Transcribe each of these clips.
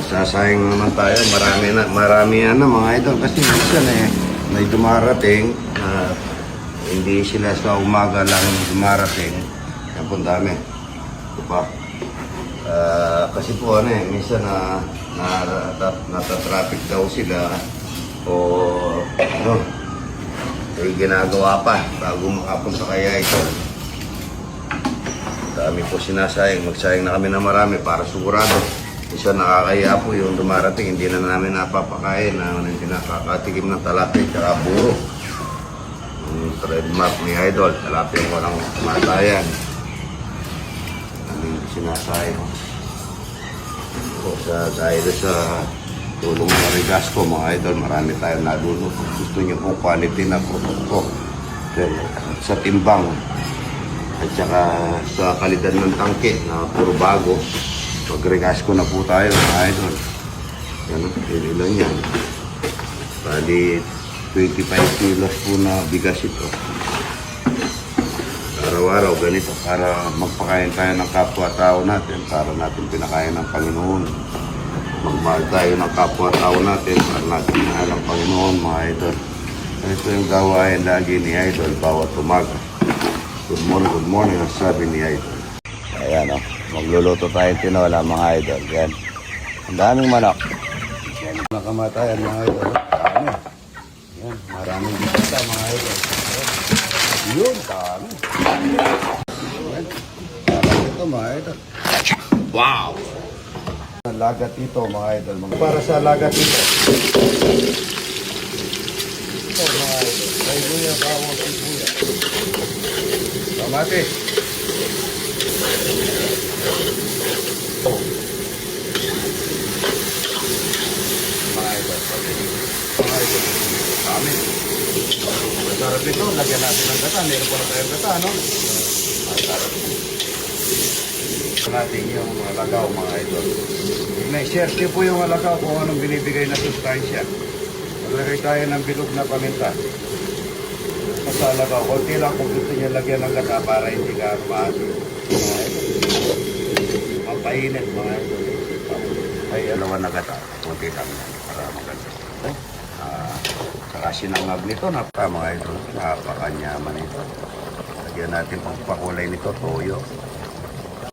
Sasayang naman tayo. Marami na mga idol. Kasi minsan may dumarating na hindi sila sa umaga lang dumarating. Yan po dami. Diba? Kasi po minsan natatraffic daw sila o ginagawa pa bago makapunta kaya ito. Dami po sinasayang. Magsayang na kami na marami para sigurado. Isa nakakaya po yung dumarating, hindi na namin napapakain na hindi nakakatikim ng talapia at buro. Yung trademark ni Idol, talapia ko ng matayan. Aming sinasayang. Dahil sa tulong ng Regasco, mga Idol, marami tayong naluno. Kung gusto nyo pong quality na produkto sa timbang at saka sa kalidad ng tangke na puro bago, mag-Regasco na po tayo, mga Idol. Yan, ilan yan. Bali, 25 kilos po na bigas ito. Araw-araw ganito para magpakain tayo ng kapwa-tao natin, para natin pinakain ng Panginoon. Magmahal tayo ng kapwa-tao natin para natin mahal ang Panginoon, mga Idol. Ito yung gawain lagi ni Idol bawat umaga. Good morning, ang sabi ni Idol. Ayan magluluto tayong tinola, mga Idol. Yan. Ang daming manok. Yan, nakamatayan, mga Idol. Dami. Yan, maraming bisita, mga Idol. Yun, dami. Yan. Parang ito, mga Idol. Wow! Lagat ito, mga Idol. Para sa lagat ito. Ito, mga Idol. Kaibuya, bawang, sibuya. Kamate. Mga Idol. Mga Idol. Kami. Masarap ito. Lagyan natin ng gata. Meron pa na tayong gata, no? Masarap ito. Natin yung alagaw, mga Idol. May share po yung alagaw kung anong binibigay na sustansya. Maglagay tayo ng bilog na paminta. Sa alagaw, konti lang kung gusto niya lagyan ng gata para hindi ka maasin. Mga Idol. Mapainit, mga Idol. Ay, alawan na gata. Konti lang yan para maganda. Saka sinangag nito, mga Idol. Napakanyaman ito. Lagyan natin pang pakulay nito, toyo.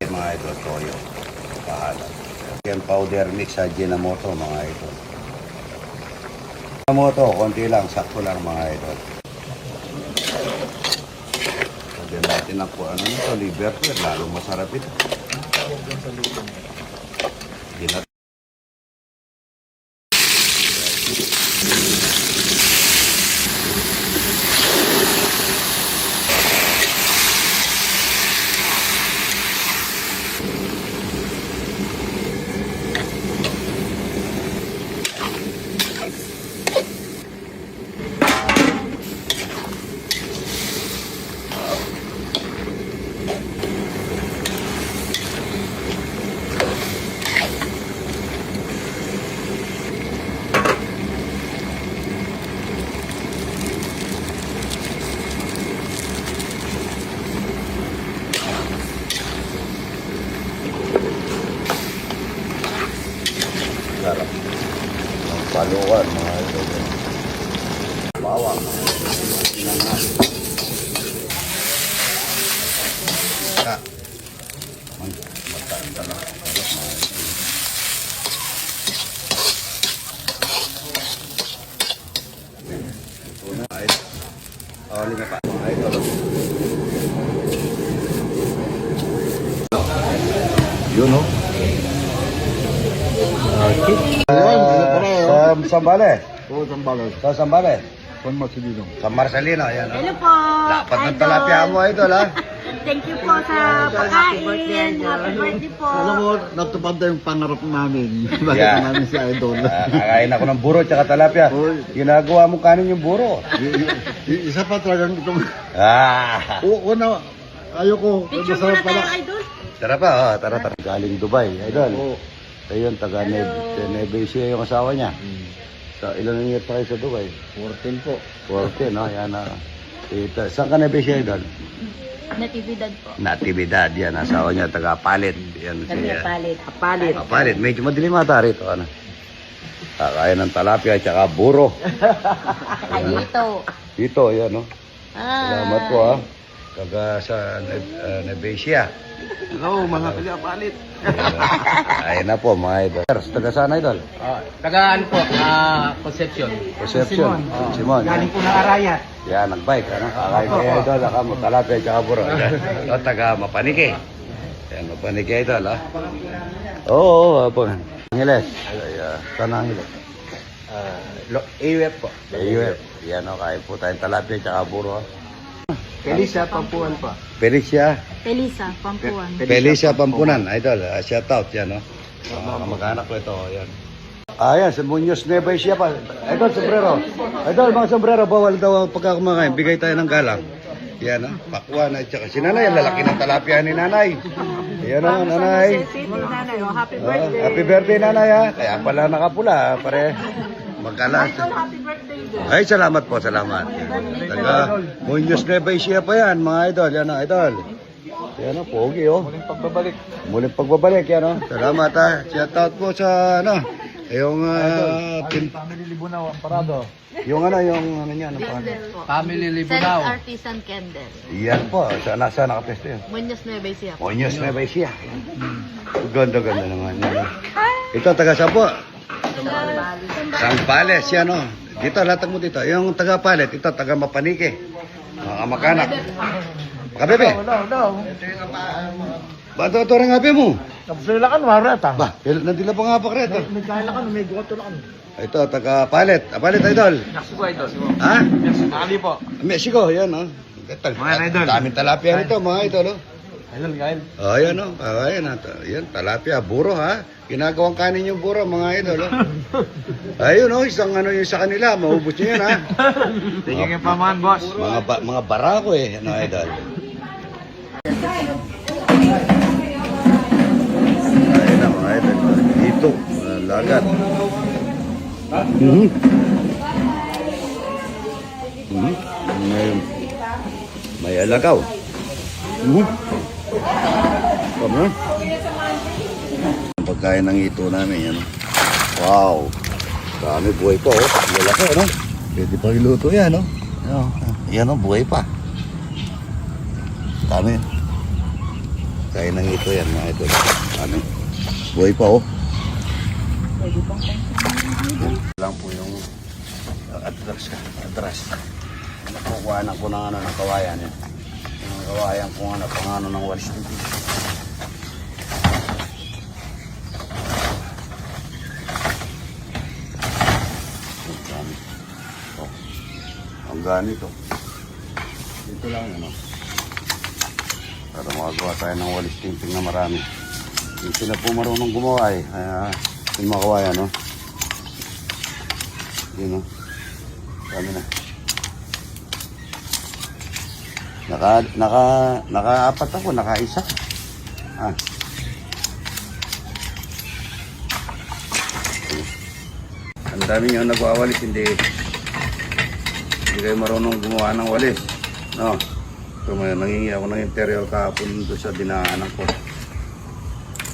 Mga Idol, toyo. Pahala. Yan powder mix sa Ajinomoto, mga Idol. Ajinomoto, konti lang, sakto lang, mga Idol. Lagyan natin ang nito, liver, lalong masarap ito. Ginat. Sarap. Ang palukan, mga Idol. Bawang, mga Idol. Sinangan. Mataan talaga. Sarap, mga Idol. Ito na, mga Idol. Awalin na pa, mga Idol. Yun, Sambales. Oo, Sambales. Sa Sambales. San Marcelino. San Marcelino, ayan. Hello po. Dapat ng talapia mo, Idol, ha? Thank you po sa pagkain. Happy birthday po. Alam mo, natupad na yung pangarap namin. Bakit Yeah. namin si Idol. Kakain ako ng buro tsaka talapia. Oy. Ginagawa mo kanin yung buro. Isa pa talagang itong... Una, ayoko. Picture Masarap muna tayo, idol. Tara pa, tara. Galing Dubai, Idol. Oo. Ayun, taga Nevesia yung asawa niya. So, ilan na years pa kayo sa Dubai? 14 po. 14, no? Yan na. Saan ka Nevesia, Idol? Natividad po. Natividad, yan. Asawa niya, taga-palit. Yan Kami siya. palit. Palit. Palit, medyo madilim ata rito. Ano? Kakain ng talapia at saka buro. Dito. Dito, yan, no? Ah. Salamat po, ha? Taga sa Nebesia. Hello, mga taga-palit. Ayun na po, mga idol. Taga saan, idol? Taga ano po, Concepcion. Concepcion. Simon. Galing po ng Arayat. Yan, nag-bike, ano? Kakain kayo, idol. Akamo, talapia at saka buro. O, taga Mapanike. Yan, Mapanike, idol, ha? Oo, po. Angeles. Saan ang Angeles? AWF po. AUF. Yan, o, kain po tayong talapia at saka buro, ha? Felisa Pampuan po. Felicia. Felisa, Pampuan. Felicia Pampunan, idol. Shout out yan, no? Kamag-anak ko ito, yan. Yan, sa Muñoz Nueva Ecija pa. Idol, sombrero. Idol, mga sombrero, bawal daw pagka kumakain. Bigay tayo ng galang. Yan, no? Pakwan at saka si nanay. Ang lalaki ng talapia ni nanay. Yan, no, nanay. Happy Happy birthday, nanay, ha? Kaya pala nakapula, pare. Magkalas. Happy birthday. Ay, salamat po, salamat. Taga Muñoz Nueva Ecija pa yan, mga idol. Yan, no, idol. Yan, no, pogi, oh. Muling pagbabalik. Muling pagbabalik yan, no? Salamat, ha. Shout out po sa, ano, yung, Family Libunaw, ang parado. yung niya, ano pa? Family Self Libunaw. Artisan Candle. Yan po, saan nakapesto yun? Muñoz Nueva Ecija. Muñoz Nueva Ecija. Ganda naman yan. Ito, taga saan po? Sambales, yan, no? Dito, latag mo dito. Yung taga Palit, ito, taga Mapanike. Mga kamag-anak. Kabebe, No. ba't ito rin ngabi mo? Tapos nila kan, marat ah. Ba, nandila pa nga pa kreto. May kaya kan, may guwato na kan. Ito, taga Palit. Palit, idol. Mexico idol. Ha? Mexico po. Mexico, yan, no? Mga idol. Daming talapia nito, mga idol, oh. Idol, Gael. Oh, yan, oh. Ayan, yan, talapia. Buro, ha? Ginagawang kanin yung buro, mga idol, oh. Ayun, oh, isang ano yung sa kanila. Maubos nyo yan, ha? Tingin yung pamahan, boss. Mga barako, eh, ano, idol. Ayun na, mga idol. Dito, lagat. May alagaw. Come on. Ang pagkain ng ito namin, yan. Wow. Dami buhay pa, oh. Lalaki, ano? Pwede pa iluto yan, no? Yan, oh, buhay pa. Dami. Kain ng ito yan, mga ito. Dami. Buhay pa, oh. Lang po yung atras. Nakukuhanan ko ng ano, ng kawayan yan. Yung kawayan kung ano, pang ano ng walis dito. Ang ganito. Dito lang yun, oh. Para makagawa tayo ng walis timping na marami. Hindi sila po marunong gumawa, eh. Yung mga kawayan, no? Yun, no? Dami na. Naka-apat ako, naka-isa. Ang dami nyo nagwawalis, hindi kayo marunong gumawa ng walis. No? So, nangingi ako ng interior kahapon doon sa dinaanan ko.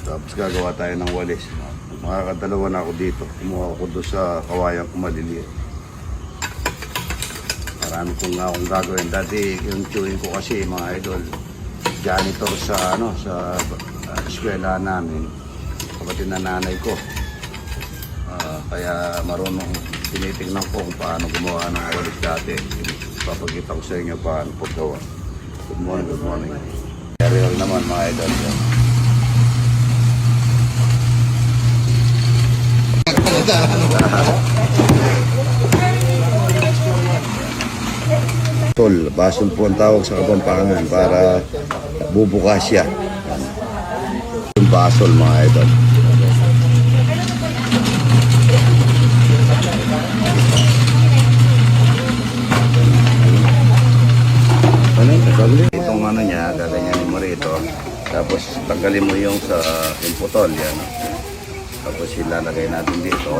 Tapos gagawa tayo ng walis. Makakadalawa na ako dito. Kumuha ako doon sa kawayan ko maliliit. Marami kong nga akong gagawin. Dati yung chewing ko kasi mga idol, janitor sa eskwela namin. Kapatid na nanay ko. Kaya marunong tinitingnan ko kung paano gumawa ng walis dati. Papagkita ko sa inyo paano paggawa. Good morning. Ariel naman mga idol. Tol, basol po ang tawag sa Kapampangan para bubukas siya. Yung basol mga idol. Itong ano niya, gaganyanin mo rito. Tapos tanggalin mo yung sa yung putol yan. Tapos ilalagay natin dito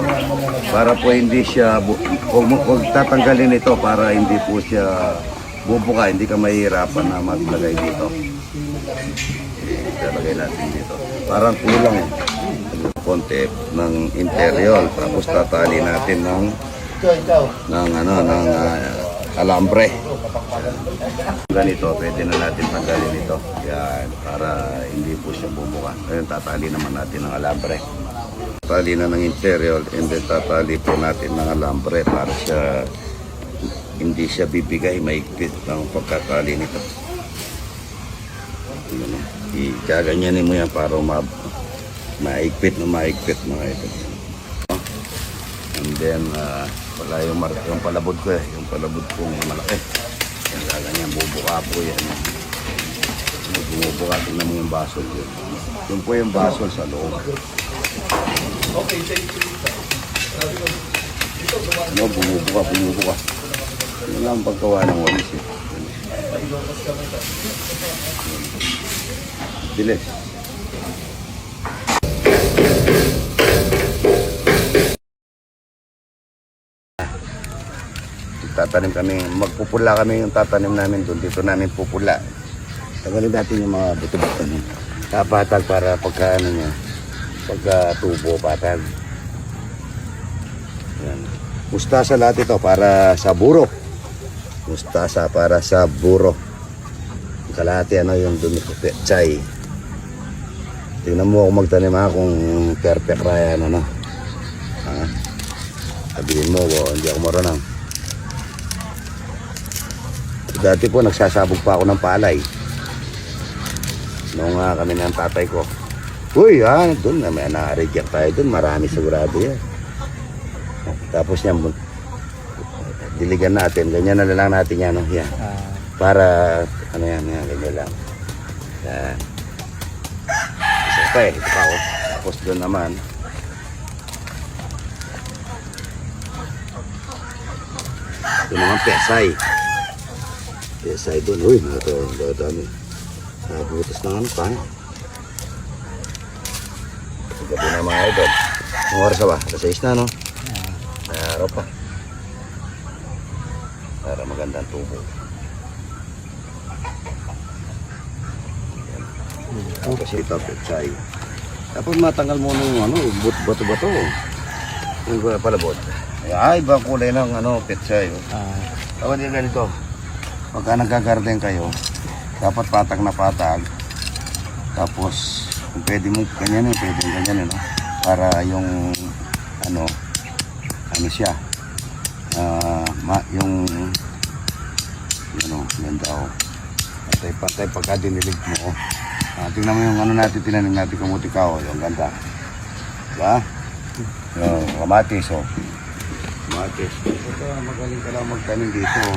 para po hindi siya huwag tatanggalin ito para hindi po siya bubuka, hindi ka mahihirapan na maglagay dito. Ilalagay natin dito. Parang kulang konti ng interior. Tapos tatali natin ng alambre. Ganito, pwede na natin tanggalin ito. Yan, para hindi po siya bubuka. Ngayon, tatali naman natin ng alambre. Tatali na ng interior and then tatali po natin ng alambre para siya hindi siya bibigay, maigpit ng pagkatali nito. Ikaganyanin mo yan para maigpit mga ito. And then, wala yung palabod ko yung palabod kong malaki. Yan, kaganyan, bubuka po yan. Bumubuka, tingnan mo yung basol yun. Yun po yung basol sa loob. No, bumubuka. Yun lang ang paggawa ng walis eh. Bilis. Tatanim kami, magpupula kami yung tatanim namin doon. Dito namin pupula. Tagalin natin yung mga buto-buto niya. Kapatag para pagka ano niya, pagka tubo, patag. Yan. Mustasa lahat ito para sa buro. Mustasa para sa buro. Yung kalahati ano yung dumi ko, chay. Tingnan mo kung magtanim ha, kung perfect raya ano. Ha? Sabihin mo, hindi ako marunong. Dati po nagsasabog pa ako ng palay. Noong kami ng tatay ko. Uy, doon may na-reject tayo doon. Marami sigurado yan. Tapos yan, diligan natin. Ganyan na lang natin yan. No? Yan. Para, ano yan, ganyan lang. Yan. Isa pa ito pa ako. Tapos doon naman. Doon naman pesay. Pesay doon. Uy, dami. Nabutas ng ano pa. Gabi na mga idol. Ang oras ba? Alas 6 na, no? Araw pa. Para magandang tubo. Tapos ito, petsay. Tapos matanggal muna yung ano, bato-bato. Yung palabot. Ay, ibang kulay ng ano, petsay. Tapos din ganito. Pagka nagkagarden kayo, dapat patag na patag. Tapos, kung pwede mo ganyan, pwede ganyan, no? Para yung, ano siya, yung ganda, patay pagka dinilig mo, tingnan mo yung ano natin, tinanim natin kamuti kao, yung ganda. Diba? Yung kamatis, kamatis. Ito, magaling ka lang magtanim dito.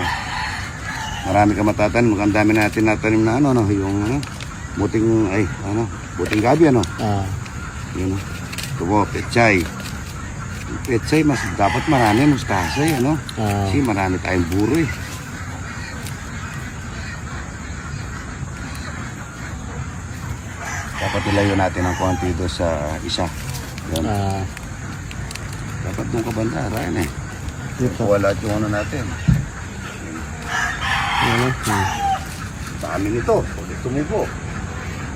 Marami ka matatanim, ang dami natin natanim na yung buting gabi, Yun, ito po, pechay. Pechay, dapat marami, mustasa, Kasi marami tayong buro, Dapat ilayo natin ang konti doon sa isa. Yun. Dapat doon ka banda, Ryan, Wala yung ano natin. Dami nito, pwede tumubo.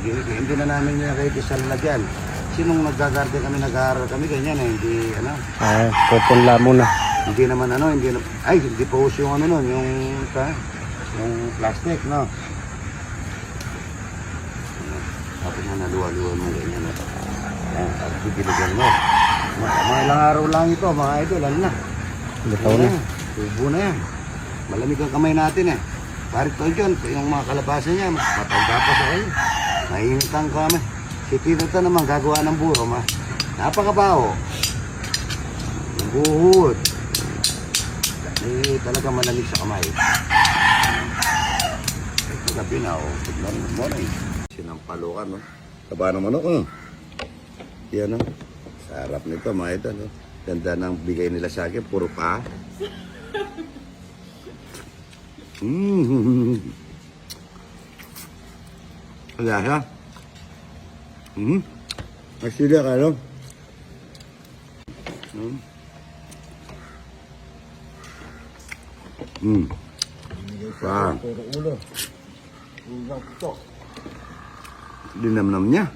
Hindi na namin kahit isa lalagyan. Sinong nag-garden kami, nag-aaral kami, ganyan hindi, Pupunla muna. Hindi naman, hindi pa uso yung yung plastic, Tapos na naluwa-luwa mo, ganyan, Tapos bibiligan mo. Mga ilang araw lang ito, mga idol, na. Bitaw na. Tubo na yan. Malamig ang kamay natin, Parit ko dyan, yung mga kalabasa niya, matanda pa sa kayo. Nainitang kami. Si Tito naman, gagawa ng buro, napakabaho. Yung buhod. Talaga malamig sa kamay. Ito gabi na, Good morning. Sinampalo ka, Taba ng manok, Yan, Sa harap nito, mga ito, Ganda ng bigay nila sa akin, puro pa. Lasa. Masila ka, pa. Dinamnam niya.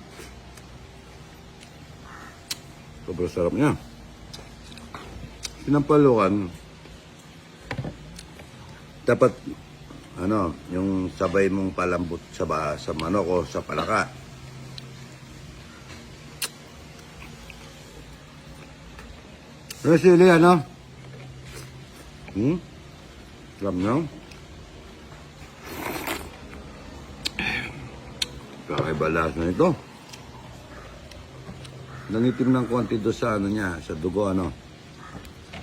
Sobrang sarap niya. Sinampalukan, dapat yung sabay mong palambot sa manok o sa palaka. Pero sili, Sarap niya. Kakaibalas na ito. Nangitim ng konti doon sa niya, sa dugo,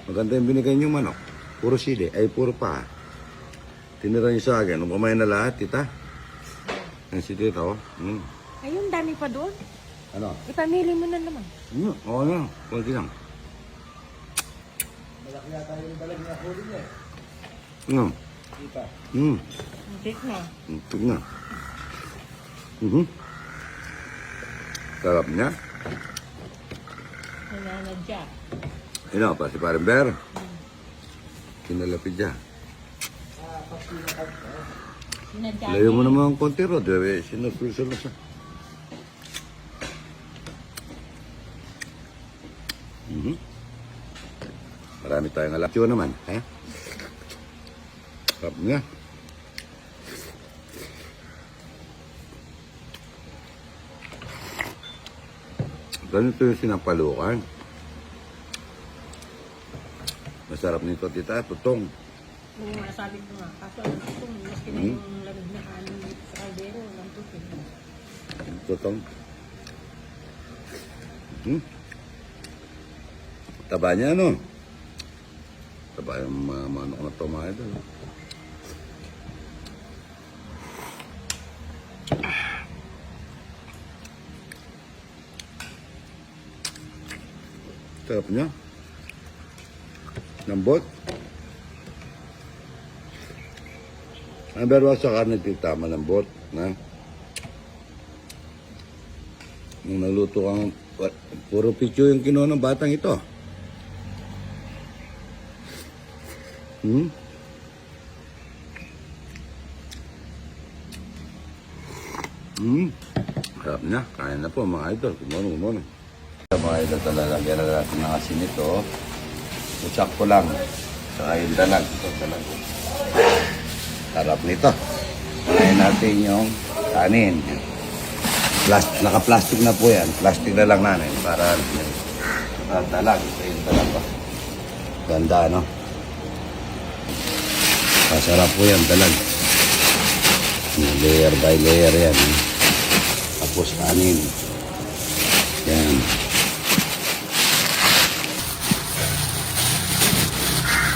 Maganda yung binigay niyong manok. Puro sili, ay puro pa. Tinira niyo sa akin. Nung kumain na lahat, tita. Yan si tita, oh. Ayun, dami pa doon. Ano? Ipamili mo na naman. Oo na, konti lang. Malaki yata yung dalag na huli niya. Tita. Tik na. Tignan. Sarap niya. Nananadya. Pa si Parimber. Kinalapid niya. Sinadya. Layo mo naman ang konti ro. Sinusul na siya. Marami tayong alam. Tiyo naman. Sarap niya. Ganito yung sinampalukan. Masarap nito, tita. Tutong. Oo nga, sabi ko nga. Kaso ano ito, maski na yung lamig na kanin dito sa kaldero, lang tutin. Tutong. Taba niya, Taba yung mga manok na tumahay doon. Sarap niya. Lambot. Ang berwa sa karne, tita, malambot. Nung naluto kang, puro picho yung kinuha ng batang ito. Sarap niya. Kain na po mga idol. Good morning. Mga idol, talalagyan na natin ng asin ito. Usak ko lang. Saka yung dalag. Ito dalag. Sarap nito. Kain natin yung kanin. Naka-plastic na po yan. Plastic na lang natin para dalag. Ito yung dalag pa. Ganda, Masarap po yan, dalag. Layer by layer yan. Tapos kanin. Yan.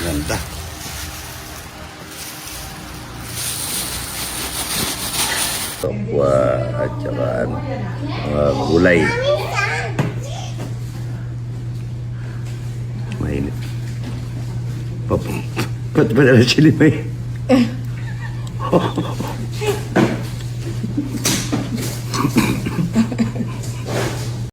Ganda. Tokwa at saka gulay. Mainit. Ba't ba na sili may?